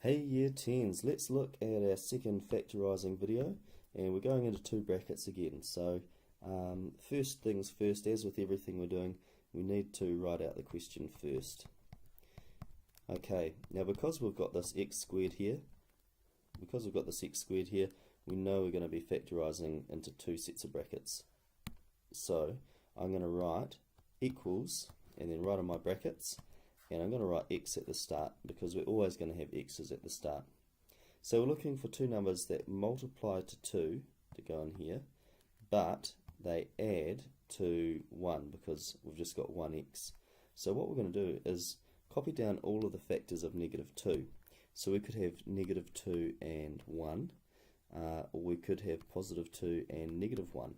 Hey Year 10s, let's look at our second factorising video, and we're going into two brackets again. So first things first, as with everything we're doing, we need to write out the question first. Okay, now because we've got this x squared here, we know we're going to be factorising into two sets of brackets. So I'm going to write equals, and then write in my brackets, and I'm going to write x at the start because we're always going to have x's at the start. So we're looking for two numbers that multiply to 2 to go in here, but they add to 1 because we've just got 1x. So what we're going to do is copy down all of the factors of -2. So we could have -2 and 1, or we could have +2 and -1.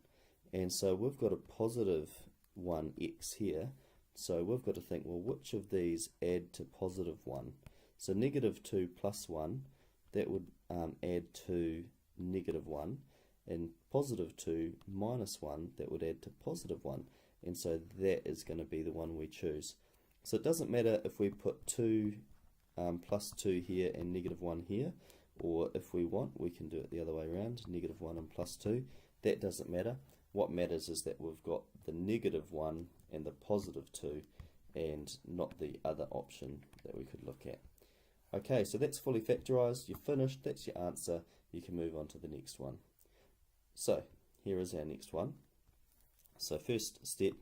And so we've got a positive 1x here. So we've got to think, well, which of these add to +1? So -2 plus 1, that would add to -1, and +2 minus 1, that would add to +1, and so that is going to be the one we choose. So it doesn't matter if we put 2 plus 2 here and -1 here, or if we want, we can do it the other way around, -1 and +2. That doesn't matter. What matters is that we've got the -1 and the +2 and not the other option that we could look at. Okay, so that's fully factorised. You're finished. That's your answer. You can move on to the next one. So here is our next one. So first step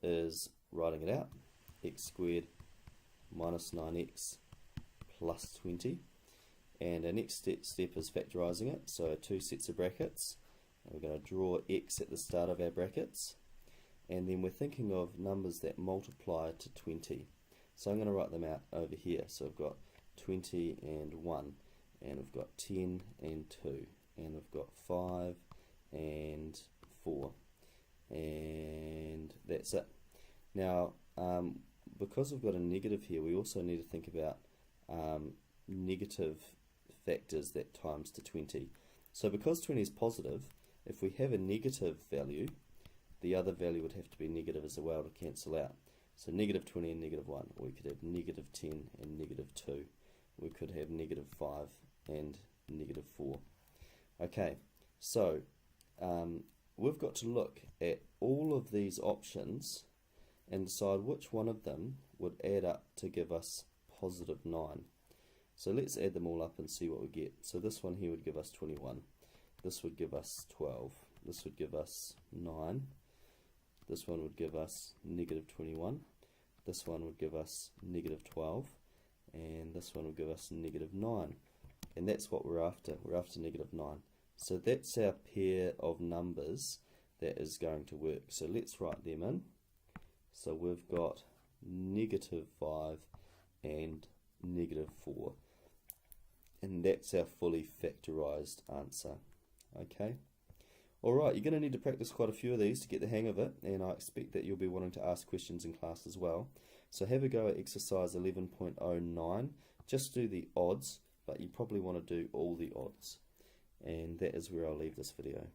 is writing it out. X squared minus 9x plus 20. And our next step is factorising it. So two sets of brackets. And we're going to draw x at the start of our brackets, and then we're thinking of numbers that multiply to 20. So I'm going to write them out over here. So we've got 20 and 1, and we've got 10 and 2, and we've got 5 and 4, and that's it. Now because we've got a negative here, we also need to think about negative factors that times to 20. So because 20 is positive, if we have a negative value, the other value would have to be negative as well to cancel out. So -20 and -1. We could have -10 and -2. We could have -5 and -4. Okay, so we've got to look at all of these options and decide which one of them would add up to give us +9. So let's add them all up and see what we get. So this one here would give us 21. This would give us 12. This would give us 9. This one would give us -21. This one would give us -12. And this one would give us -9. And that's what we're after. We're after -9. So that's our pair of numbers that is going to work. So let's write them in. So we've got -5 and -4. And that's our fully factorised answer. Okay. Alright, you're going to need to practice quite a few of these to get the hang of it, and I expect that you'll be wanting to ask questions in class as well. So have a go at exercise 11.09. Just do the odds, but you probably want to do all the odds. And that is where I'll leave this video.